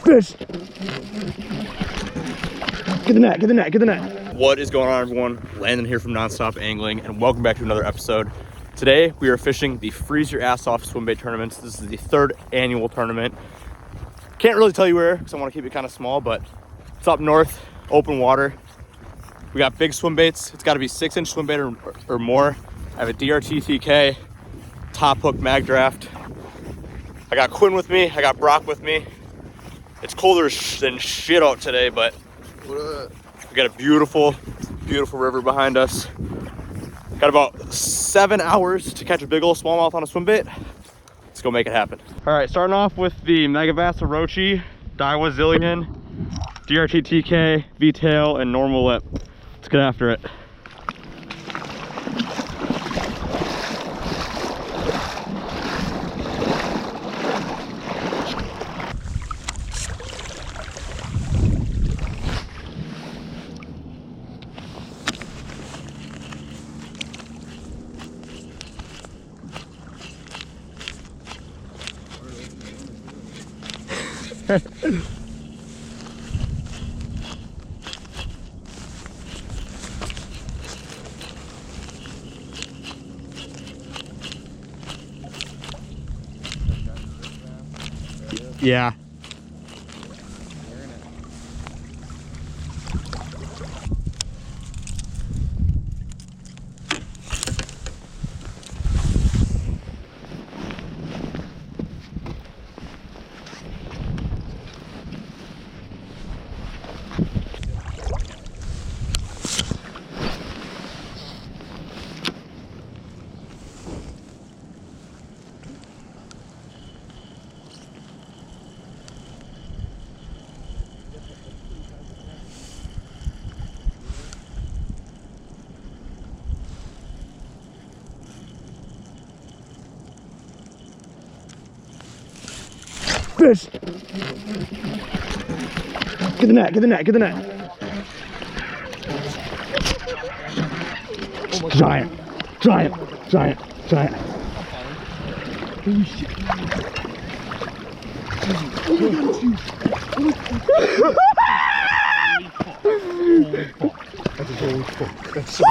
Fish! Get the net, get the net, get the net. What is going on, everyone? Landon here from Nonstop Angling, and welcome back to another episode. Today, we are fishing the Freeze Your Ass Off Swimbait tournaments. This is the third annual tournament. Can't really tell you where, because I want to keep it kind of small, but it's up north, open water. We got big swim baits. It's got to be 6-inch swim bait or more. I have a DRT TK, top hook mag draft. I got Quinn with me. I got Brock with me. It's colder than shit out today, but we got a beautiful, beautiful river behind us. Got about 7 hours to catch a big old smallmouth on a swim bait. Let's go make it happen. All right, starting off with the Megabass Orochi, Daiwa Zillion, DRT TK, V-tail, and normal lip. Let's get after it. Yeah. Fish! Get the net, get the net, get the net. Giant, giant, giant, giant. Holy shit. That's a holy fuck. That's so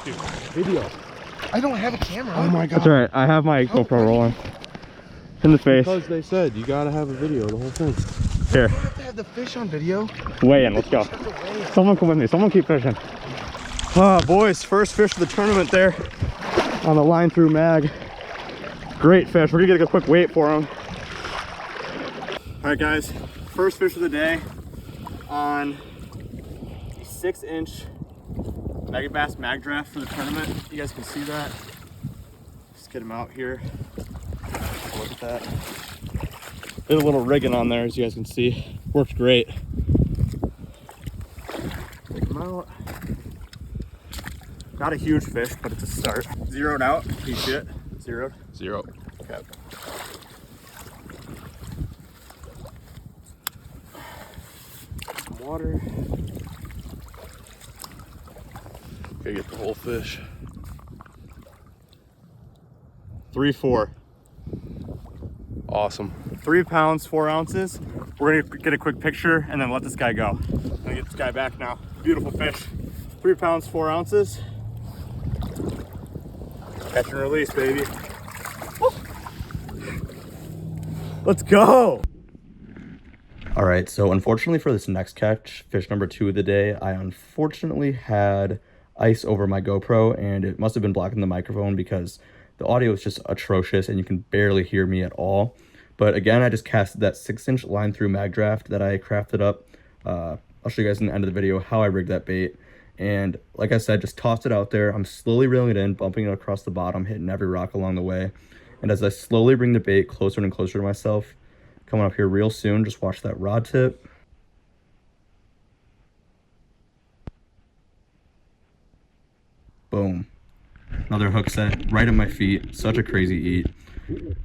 dude, video. I don't have a camera. Oh my god. That's alright, I have my GoPro rolling. In the face. Because they said you gotta have a video, the whole thing. Here. You have to have the fish on video. Weigh in, let's go. Someone come with me, someone keep fishing. Ah, boys, first fish of the tournament there on the line through mag. Great fish, we're gonna get a quick weight for him. All right guys, first fish of the day on a 6-inch Megabass mag draft for the tournament. You guys can see that. Just get him out here. Look at that. Did a little rigging on there, as you guys can see. Worked great. Take him out. Not a huge fish, but it's a start. Zeroed out. You see it? Zeroed? Zero. Okay. Some water. Okay, get the whole fish. 3-4. Awesome. 3 pounds, 4 ounces. We're gonna get a quick picture and then let this guy go. I'm gonna get this guy back now. Beautiful fish. 3 pounds, 4 ounces. Catch and release, baby. Woo. Let's go. All right, so unfortunately for this next catch, fish number 2 of the day, I unfortunately had ice over my GoPro and it must have been blocking the microphone because the audio is just atrocious and you can barely hear me at all. But again, I just casted that 6-inch line through mag draft that I crafted up. I'll show you guys in the end of the video how I rigged that bait. And like I said, just tossed it out there. I'm slowly reeling it in, bumping it across the bottom, hitting every rock along the way. And as I slowly bring the bait closer and closer to myself, coming up here real soon, just watch that rod tip. Boom. Another hook set right at my feet. Such a crazy eat.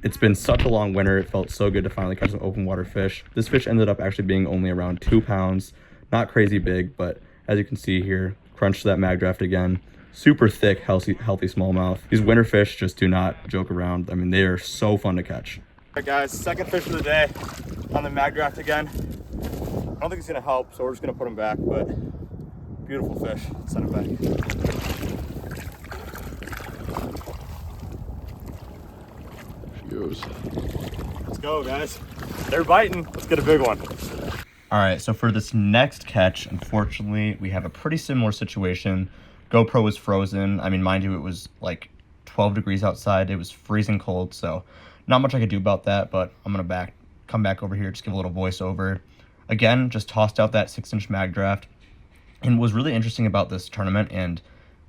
It's been such a long winter. It felt so good to finally catch some open water fish. This fish ended up actually being only around 2 pounds. Not crazy big, but as you can see here, crunched that mag draft again. Super thick, healthy smallmouth. These winter fish just do not joke around. I mean, they are so fun to catch. All right, guys, second fish of the day. on the mag draft again. I don't think it's gonna help, so we're just gonna put him back, but beautiful fish. Send him back. She goes. Let's go, guys. They're biting. Let's get a big one. All right, so for this next catch, unfortunately, we have a pretty similar situation. GoPro was frozen. I mean, mind you, it was like 12 degrees outside. It was freezing cold, so not much I could do about that, but I'm gonna come back over here, just give a little voiceover. Again, just tossed out that 6-inch mag draft. And what was really interesting about this tournament, and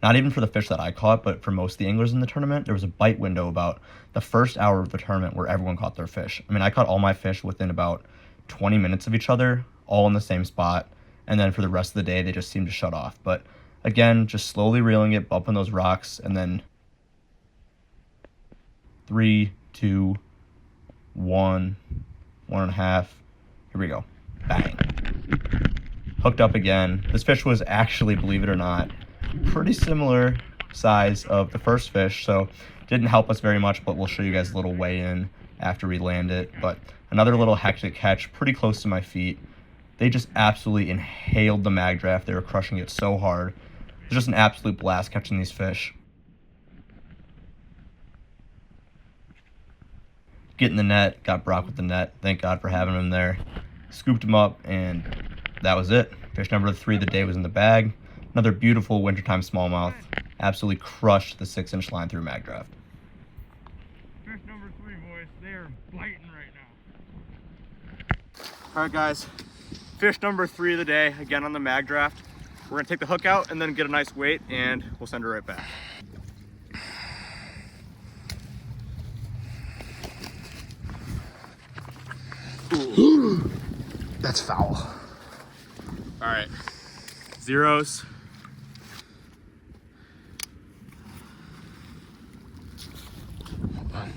not even for the fish that I caught, but for most of the anglers in the tournament, there was a bite window about the first hour of the tournament where everyone caught their fish. I mean, I caught all my fish within about 20 minutes of each other, all in the same spot, and then for the rest of the day, they just seemed to shut off. But again, just slowly reeling it, bumping those rocks, and then 3, 2, 1, 1.5, here we go, bang. Hooked up again. This fish was actually, believe it or not, pretty similar size of the first fish, so didn't help us very much, but we'll show you guys a little weigh-in after we land it. But another little hectic catch, pretty close to my feet. They just absolutely inhaled the mag draft. They were crushing it so hard. It was just an absolute blast catching these fish. Getting the net, got Brock with the net. Thank God for having him there. Scooped him up, and that was it. Fish number 3 of the day was in the bag. Another beautiful wintertime smallmouth. Absolutely crushed the 6-inch line through mag draft. Fish number 3, boys. They are biting right now. All right, guys. Fish number 3 of the day, again on the mag draft. We're gonna take the hook out and then get a nice weight, and we'll send her right back. Ooh. That's foul. All right, zeros. Hold on.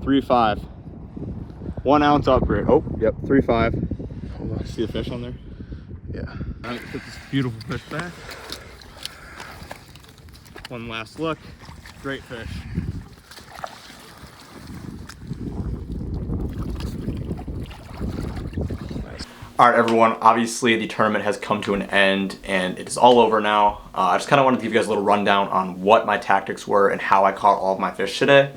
3.5. 1 ounce upgrade. Oh, yep, 3.5. Hold on. See the fish on there? Yeah. All right, put this beautiful fish back. One last look. Great fish. All right, everyone, obviously the tournament has come to an end and it is all over now. I just kind of wanted to give you guys a little rundown on what my tactics were and how I caught all of my fish today.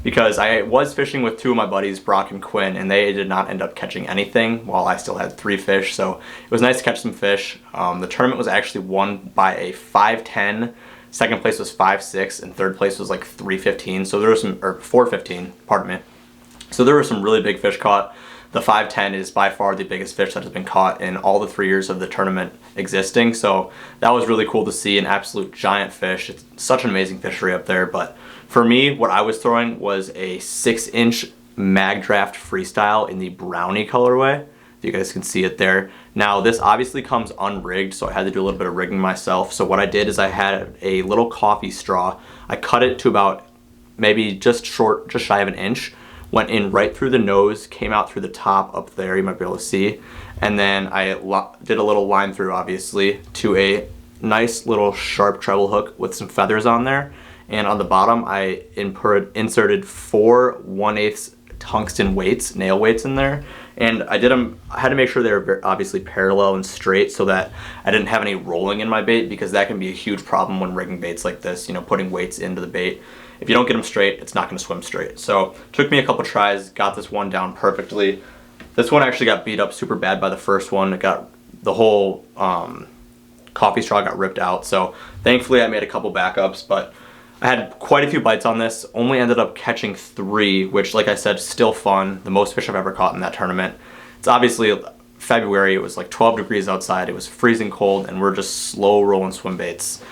Because I was fishing with 2 of my buddies, Brock and Quinn, and they did not end up catching anything while I still had 3 fish. So it was nice to catch some fish. The tournament was actually won by a 5'10". Second place was 5'6", and third place was like 3'15". So there was some, or 4'15", pardon me. So there were some really big fish caught. The 5'10" is by far the biggest fish that has been caught in all the 3 years of the tournament existing. So that was really cool to see, an absolute giant fish. It's such an amazing fishery up there. But for me, what I was throwing was a 6-inch mag draft freestyle in the brownie colorway. You guys can see it there. Now this obviously comes unrigged, so I had to do a little bit of rigging myself. So what I did is I had a little coffee straw. I cut it to about maybe just shy of an inch. Went in right through the nose, came out through the top up there, you might be able to see. And then I did a little line through, obviously, to a nice little sharp treble hook with some feathers on there. And on the bottom, I inserted 4 1/8 tungsten weights, nail weights in there. And I had to make sure they were obviously parallel and straight so that I didn't have any rolling in my bait, because that can be a huge problem when rigging baits like this, you know, putting weights into the bait. If you don't get them straight, it's not going to swim straight. So took me a couple tries, got this one down perfectly. This one actually got beat up super bad by the first one. It got, the whole coffee straw got ripped out. So thankfully I made a couple backups, but I had quite a few bites on this. Only ended up catching 3, which, like I said, still fun. The most fish I've ever caught in that tournament. It's obviously February. It was like 12 degrees outside. It was freezing cold, and we're just slow rolling swim baits.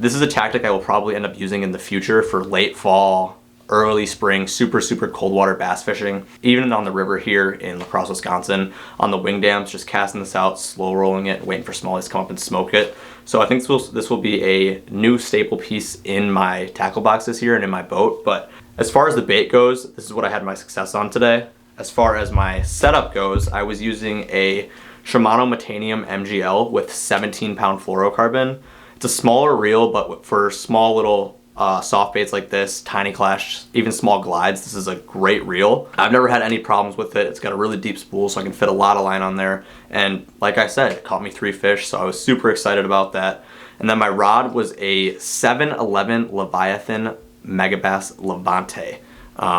This is a tactic I will probably end up using in the future for late fall, early spring, super cold water bass fishing. Even on the river here in La Crosse, Wisconsin, on the wing dams, just casting this out, slow rolling it, waiting for smallies to come up and smoke it. So I think this will be a new staple piece in my tackle box this year and in my boat. But as far as the bait goes, this is what I had my success on today. As far as my setup goes, I was using a Shimano Metanium MGL with 17-pound fluorocarbon. It's a smaller reel, but for small little soft baits like this, tiny clash, even small glides, this is a great reel. I've never had any problems with it. It's got a really deep spool, so I can fit a lot of line on there. And like I said, it caught me 3 fish, so I was super excited about that. And then my rod was a 711 Leviathan Megabass Levante.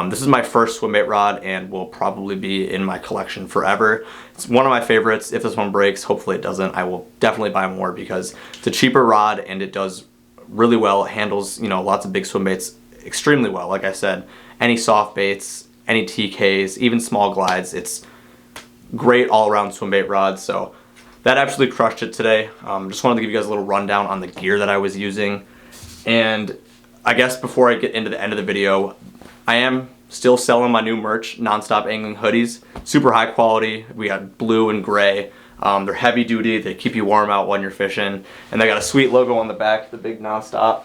This is my first swimbait rod and will probably be in my collection forever. It's one of my favorites. If this one breaks, hopefully it doesn't, I will definitely buy more because it's a cheaper rod and it does really well. It handles, you know, lots of big swim baits extremely well. Like I said, any soft baits, any TKs, even small glides, it's great all around swim bait rod. So that absolutely crushed it today. Just wanted to give you guys a little rundown on the gear that I was using. And I guess before I get into the end of the video, I am still selling my new merch, Nonstop Angling hoodies. Super high quality. We got blue and gray. They're heavy duty, they keep you warm out when you're fishing, and they got a sweet logo on the back, the big Nonstop.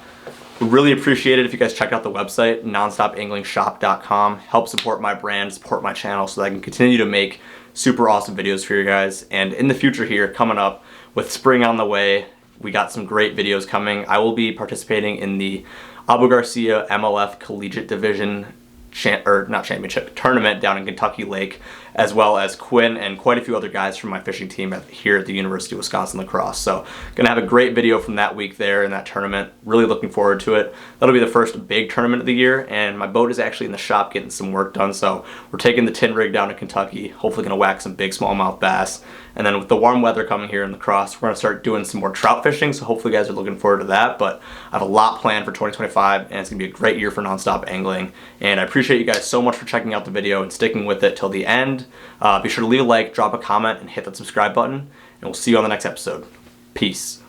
Would really appreciate it if you guys check out the website, nonstopanglingshop.com. Help support my brand, support my channel so that I can continue to make super awesome videos for you guys. And in the future here, coming up with spring on the way, we got some great videos coming. I will be participating in the Abu Garcia MLF Collegiate Division tournament down in Kentucky Lake, as well as Quinn and quite a few other guys from my fishing team here at the University of Wisconsin La Crosse. So gonna have a great video from that week there in that tournament. Really looking forward to it. That'll be the first big tournament of the year, and my boat is actually in the shop getting some work done. So we're taking the tin rig down to Kentucky, hopefully gonna whack some big smallmouth bass. And then with the warm weather coming here in La Crosse, we're gonna start doing some more trout fishing. So hopefully you guys are looking forward to that. But I have a lot planned for 2025, and it's gonna be a great year for Nonstop Angling. And I appreciate you guys so much for checking out the video and sticking with it till the end. Be sure to leave a like, drop a comment, and hit that subscribe button. And we'll see you on the next episode. Peace.